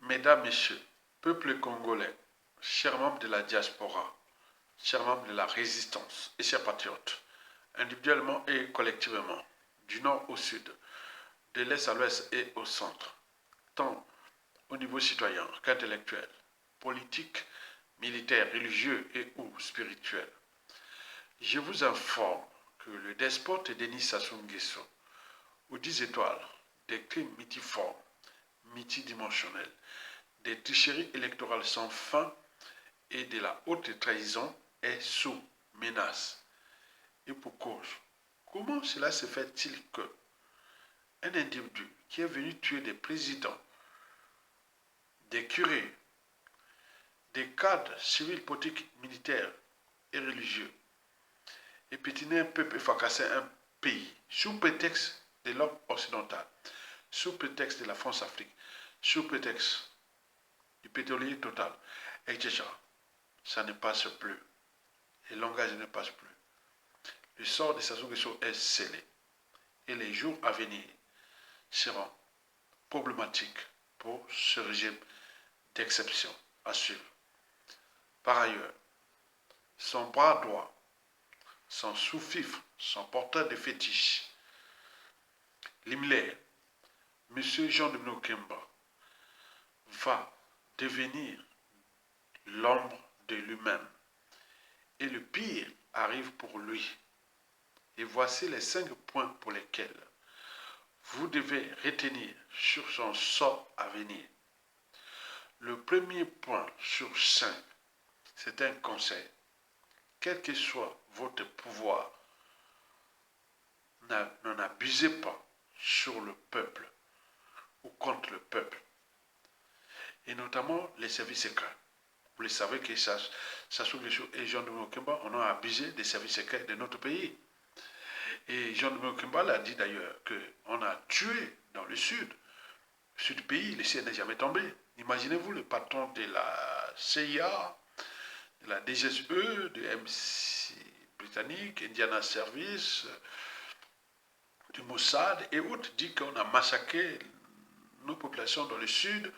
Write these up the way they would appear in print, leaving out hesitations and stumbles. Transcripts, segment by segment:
Mesdames, Messieurs, peuple congolais, chers membres de la diaspora, chers membres de la résistance et chers patriotes, individuellement et collectivement, du nord au sud, de l'est à l'ouest et au centre, tant au niveau citoyen qu'intellectuel, politique, militaire, religieux et ou spirituel. Je vous informe que le despote Denis Sassou Nguesso, aux 10 étoiles, des crimes multiformes, multidimensionnels, des tricheries électorales sans fin et de la haute trahison est sous menace. Et pour cause, comment cela se fait-il que un individu qui est venu tuer des présidents, des curés, des cadres civils, politiques, militaires et religieux, et pétiner un peuple et fracasser un pays, sous prétexte de l'homme occidental, sous prétexte de la France-Afrique, sous prétexte du pétrolier total, etc. Ça ne passe plus. Le langage ne passe plus. Le sort de Sassou Nguesso est scellé. Et les jours à venir seront problématiques pour ce régime d'exception à suivre. Par ailleurs, son bras droit, son sous-fifre, son porteur de fétiche, l'Himmler, M. Jean-Dominique Kemba, va devenir l'ombre de lui-même. Et le pire arrive pour lui. Et voici les 5 points pour lesquels vous devez retenir sur son sort à venir. Le premier point sur 5, c'est un conseil. Quel que soit votre pouvoir, n'en abusez pas sur le peuple ou contre le peuple. Et notamment les services secrets. Vous le savez que Sassou Nguesso et Jean-Dominique Kemba, on a abusé des services secrets de notre pays. Et Jean-Dominique Kemba l'a dit d'ailleurs qu'on a tué dans le sud du pays, le ciel n'est jamais tombé. Imaginez-vous le patron de la CIA, de la DGSE, de MC britannique, Indiana Service, du Mossad et autres dit qu'on a massacré nos populations dans le sud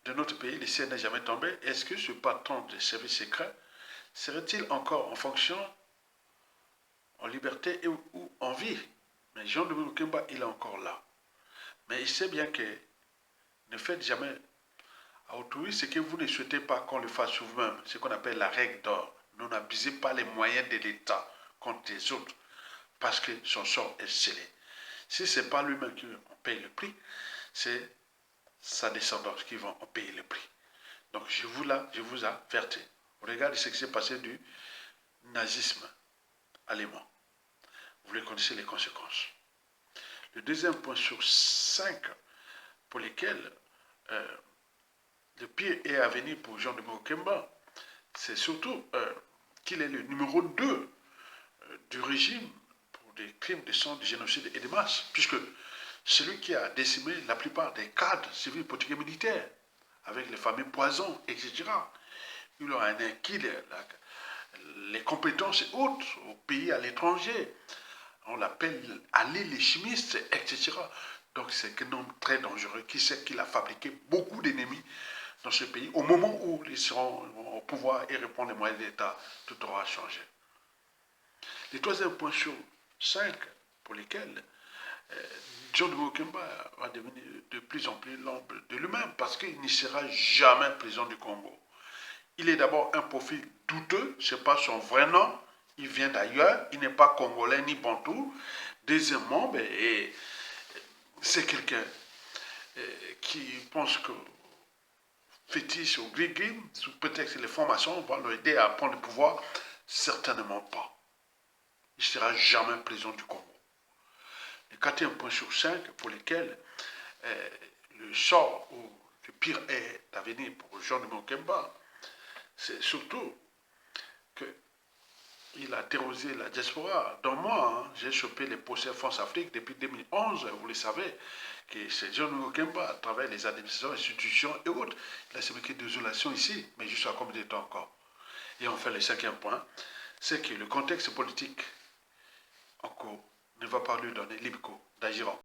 de notre pays, le ciel n'est jamais tombé. Est-ce que ce patron des services secrets serait-il encore en fonction, en liberté ou en vie? Mais Jean-Dominique Kemba, il est encore là. Mais il sait bien que ne faites jamais à autrui ce que vous ne souhaitez pas qu'on le fasse sur vous-même, ce qu'on appelle la règle d'or. Ne n'abusez pas les moyens de l'État contre les autres, parce que son sort est scellé. Si ce n'est pas lui-même qui paye le prix, c'est sa descendance qui vont en payer le prix. Donc je vous avertis. Regardez ce qui s'est passé du nazisme allemand. Vous les connaissez les conséquences. Le deuxième point sur 5 pour lesquels le pire est à venir pour Jean-Dominique Kemba, c'est surtout qu'il est le numéro 2 du régime pour des crimes de sang, de génocide et de masse, puisque celui qui a décimé la plupart des cadres civils, politiques et militaires, avec les fameux poisons, etc. Il leur a acquis les compétences hautes au pays, à l'étranger. On l'appelle Ali les chimistes, etc. Donc c'est un homme très dangereux qui sait qu'il a fabriqué beaucoup d'ennemis dans ce pays. Au moment où ils seront au pouvoir et répondre les moyens d'État, tout aura changé. Le troisième point sur 5 pour lesquels Jean-Dominique Kemba va devenir de plus en plus l'ombre de lui-même parce qu'il n'y sera jamais président du Congo. Il est d'abord un profil douteux, ce n'est pas son vrai nom, il vient d'ailleurs, il n'est pas congolais ni bantou. Deuxièmement, c'est quelqu'un qui pense que fétiche au gris-gris, sous prétexte que les formations vont l'aider à prendre le pouvoir, certainement pas. Il ne sera jamais président du Congo. Le quatrième point sur 5 pour lequel le sort ou le pire est à venir pour Jean-Dominique Kemba, c'est surtout qu'il a terrorisé la diaspora. Dans moi, j'ai chopé les procès France-Afrique depuis 2011, vous le savez, que c'est Jean-Dominique Kemba, à travers les administrations, institutions et autres, il a sémiqué de désolation ici, mais jusqu'à combien de temps encore? Et enfin, le cinquième point, c'est que le contexte politique en cours ne va pas lui donner libre cours d'agir